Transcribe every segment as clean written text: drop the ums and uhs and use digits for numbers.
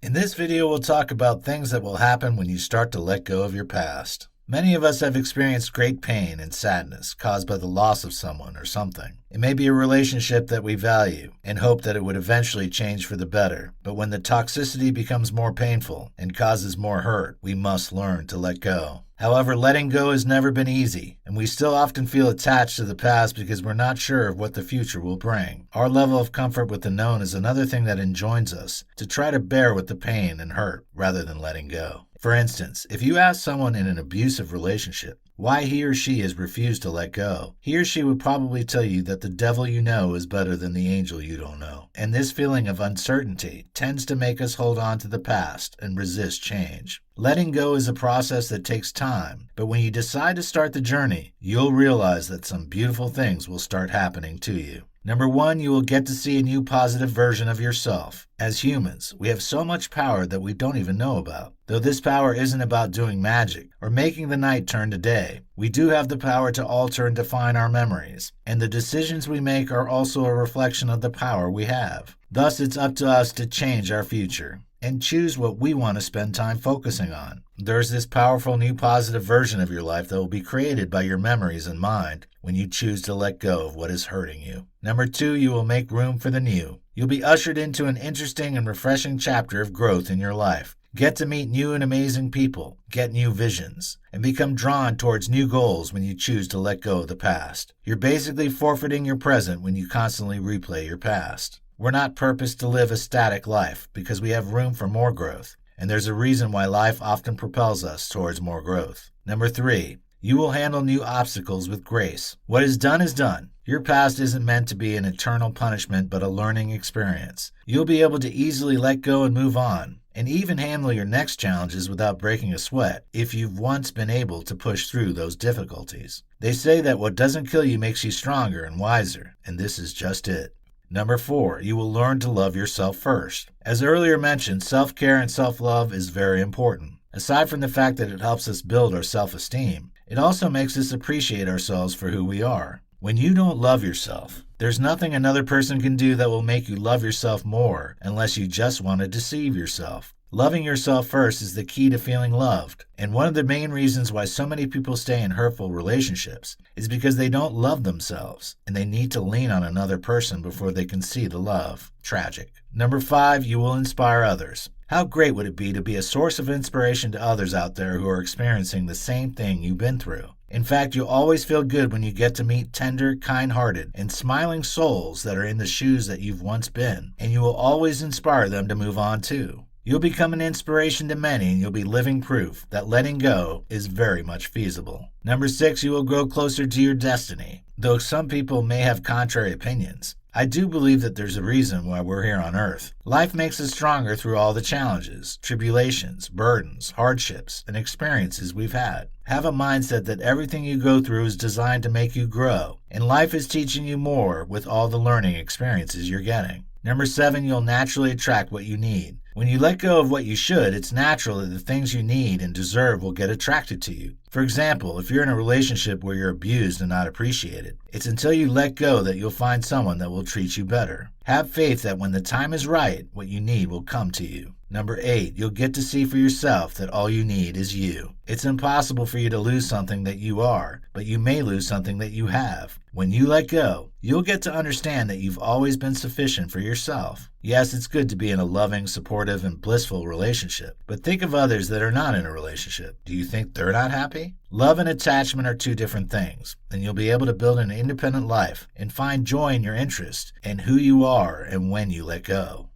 In this video, we'll talk about things that will happen when you start to let go of your past. Many of us have experienced great pain and sadness caused by the loss of someone or something. It may be a relationship that we value and hope that it would eventually change for the better, but when the toxicity becomes more painful and causes more hurt, we must learn to let go. However, letting go has never been easy, and we still often feel attached to the past because we're not sure of what the future will bring. Our level of comfort with the known is another thing that enjoins us to try to bear with the pain and hurt rather than letting go. For instance, if you ask someone in an abusive relationship why he or she has refused to let go, he or she would probably tell you that the devil you know is better than the angel you don't know. And this feeling of uncertainty tends to make us hold on to the past and resist change. Letting go is a process that takes time, but when you decide to start the journey, you'll realize that some beautiful things will start happening to you. Number one, you will get to see a new positive version of yourself. As humans, we have so much power that we don't even know about. Though this power isn't about doing magic or making the night turn to day, we do have the power to alter and define our memories, and the decisions we make are also a reflection of the power we have. Thus, it's up to us to change our future and choose what we want to spend time focusing on. There's this powerful new positive version of your life that will be created by your memories and mind when you choose to let go of what is hurting you. Number two, you will make room for the new. You'll be ushered into an interesting and refreshing chapter of growth in your life. Get to meet new and amazing people, get new visions, and become drawn towards new goals when you choose to let go of the past. You're basically forfeiting your present when you constantly replay your past. We're not purposed to live a static life because we have room for more growth, and there's a reason why life often propels us towards more growth. Number three, you will handle new obstacles with grace. What is done is done. Your past isn't meant to be an eternal punishment but a learning experience. You'll be able to easily let go and move on, and even handle your next challenges without breaking a sweat if you've once been able to push through those difficulties. They say that what doesn't kill you makes you stronger and wiser, and this is just it. Number four, you will learn to love yourself first. As earlier mentioned, self-care and self-love is very important. Aside from the fact that it helps us build our self-esteem, it also makes us appreciate ourselves for who we are. When you don't love yourself, there's nothing another person can do that will make you love yourself more unless you just want to deceive yourself. Loving yourself first is the key to feeling loved, and one of the main reasons why so many people stay in hurtful relationships is because they don't love themselves, and they need to lean on another person before they can see the love. Tragic. Number five, you will inspire others. How great would it be to be a source of inspiration to others out there who are experiencing the same thing you've been through? In fact, you'll always feel good when you get to meet tender, kind-hearted, and smiling souls that are in the shoes that you've once been, and you will always inspire them to move on too. You'll become an inspiration to many, and you'll be living proof that letting go is very much feasible. Number six, you will grow closer to your destiny. Though some people may have contrary opinions, I do believe that there's a reason why we're here on Earth. Life makes us stronger through all the challenges, tribulations, burdens, hardships, and experiences we've had. Have a mindset that everything you go through is designed to make you grow, and life is teaching you more with all the learning experiences you're getting. Number seven, you'll naturally attract what you need. When you let go of what you should, it's natural that the things you need and deserve will get attracted to you. For example, if you're in a relationship where you're abused and not appreciated, it's until you let go that you'll find someone that will treat you better. Have faith that when the time is right, what you need will come to you. Number eight, you'll get to see for yourself that all you need is you. It's impossible for you to lose something that you are, but you may lose something that you have. When you let go, you'll get to understand that you've always been sufficient for yourself. Yes, it's good to be in a loving, supportive, and blissful relationship, but think of others that are not in a relationship. Do you think they're not happy? Love and attachment are two different things, and you'll be able to build an independent life and find joy in your interest and who you are and when you let go.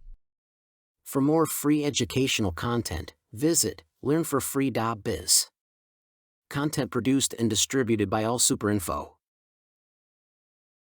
For more free educational content, visit learnforfree.biz. Content produced and distributed by AllSuperInfo.